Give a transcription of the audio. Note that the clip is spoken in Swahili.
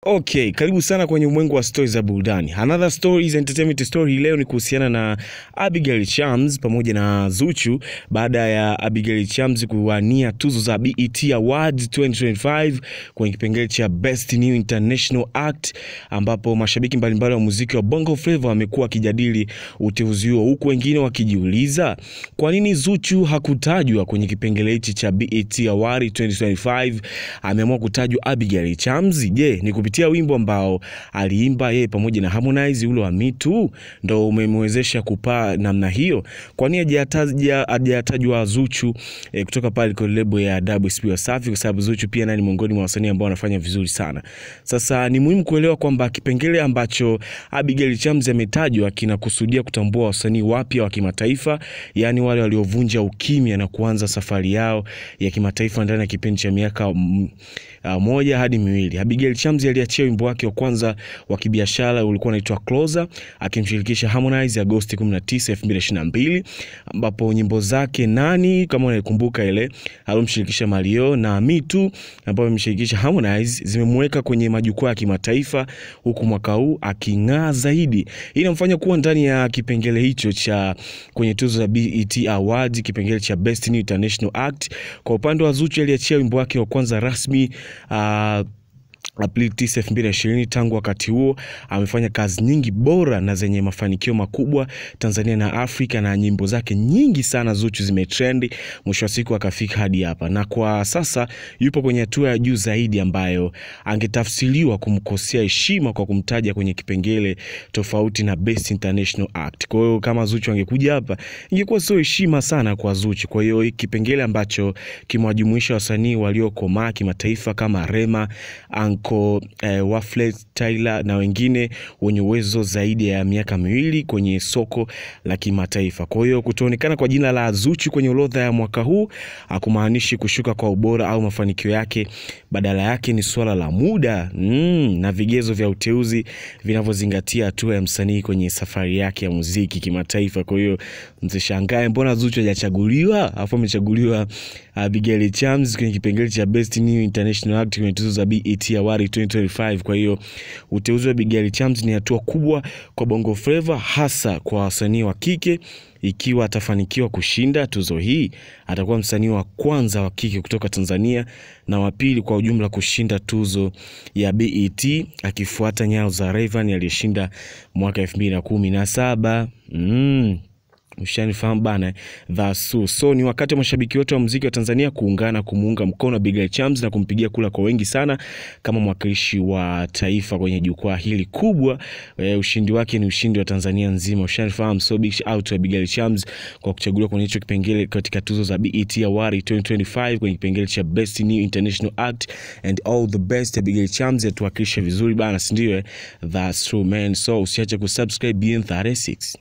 Okay, karibu sana kwenye ulimwengu wa stories za burudani. Another story is entertainment story. Leo ni kuhusiana na Abigail Chams pamoja na Zuchu baada ya Abigail Chams kuwania tuzo za BET Awards 2025 kwenye kipengele cha Best New International Act, ambapo mashabiki mbalimbali wa muziki wa Bongo Flava wamekuwa wakijadili uteuzi huo, huku wengine wakijiuliza kwa nini Zuchu hakutajwa kwenye kipengele hichi cha BET Awards 2025, ameamua kutajwa Abigail Chams. Je, ni kupitia wimbo ambao aliimba yeye pamoja na Harmonize ule wa Me Too ndo umemwezesha kupaa namna hiyo? Kwa nini hajatajwa Zuchu kutoka pale kwa lebo ya WSP Wasafi? Kwa sababu Zuchu pia ni miongoni mwa wasanii ambao wanafanya vizuri sana. Sasa ni muhimu kuelewa kwamba kipengele ambacho Abigail Chams ametajwa kinakusudia kutambua wasanii wapya wa kimataifa, yani wale waliovunja ukimya na kuanza safari yao ya kimataifa ndani ya kipindi cha miaka 1 hadi 2. Abigail Chams aliachia wimbo wake wa kwanza wa kibiashara ulikuwa unaitwa Closer, akimshirikisha Harmonize Agosti 19, 2022, ambapo nyimbo zake Nani, kama unakumbuka ile, alomshirikisha Mario, na Me Too ambapo amemshirikisha Harmonize, zimemweka kwenye majukwaa ya kimataifa, huku mwaka huu aking'aa zaidi. Hii inamfanya kuwa ndani ya kipengele hicho cha kwenye tuzo za BET Awards, kipengele cha Best New International Act. Kwa upande wa Zuchu, aliachia wimbo wake wa kwanza rasmi Aprili 9, 2020. Tangu wakati huo amefanya kazi nyingi bora na zenye mafanikio makubwa Tanzania na Afrika, na nyimbo zake nyingi sana Zuchu zimetrendi, mwisho wa siku akafika hadi hapa, na kwa sasa yupo kwenye hatua ya juu zaidi ambayo angetafsiriwa kumkosea heshima kwa kumtaja kwenye kipengele tofauti na Best International Act. Kwa hiyo kama Zuchu angekuja hapa, ingekuwa sio heshima sana kwa Zuchu. Kwa hiyo kipengele kimewajumuisha wasanii waliokomaa kimataifa kama Rema, Waflet, Tyler na wengine wenye uwezo zaidi ya miaka 2 kwenye soko la kimataifa. Kwa hiyo kutoonekana kwa jina la Zuchu kwenye orodha ya mwaka huu hakumaanishi kushuka kwa ubora au mafanikio yake, badala yake ni swala la muda na vigezo vya uteuzi vinavyozingatia hatua ya msanii kwenye safari yake ya muziki kimataifa. Kwa hiyo msishangae mbona Zuchu hajachaguliwa, afu amechaguliwa Abigail Chams kwenye kipengele cha Best New International Act kwenye tuzo za BET Awards 2025. Kwa hiyo uteuzi wa Abigail Chams ni hatua kubwa kwa Bongo Flava, hasa kwa wasanii wa kike. Ikiwa atafanikiwa kushinda tuzo hii, atakuwa msanii wa kwanza wa kike kutoka Tanzania na wa pili kwa ujumla kushinda tuzo ya BET, akifuata nyayo za Rayvanny aliyeshinda mwaka 2017. Ushanifahamu bana. So ni wakati wa mashabiki wote wa muziki wa Tanzania kuungana kumuunga mkono Abigail Chams na kumpigia kula kwa wengi sana kama mwakilishi wa taifa kwenye jukwaa hili kubwa. Ushindi wake ni ushindi wa Tanzania nzima. Ushanifahamu. So big shout out to Abigail Chams kwa kuchaguliwa kwenye hicho kipengele katika tuzo za BET Awards 2025 kwenye kipengele cha Best New International Act, and all the best. Abigail Chams atuwakilisha vizuri bana, si ndio? That's true man. So usiache kusubscribe BN36.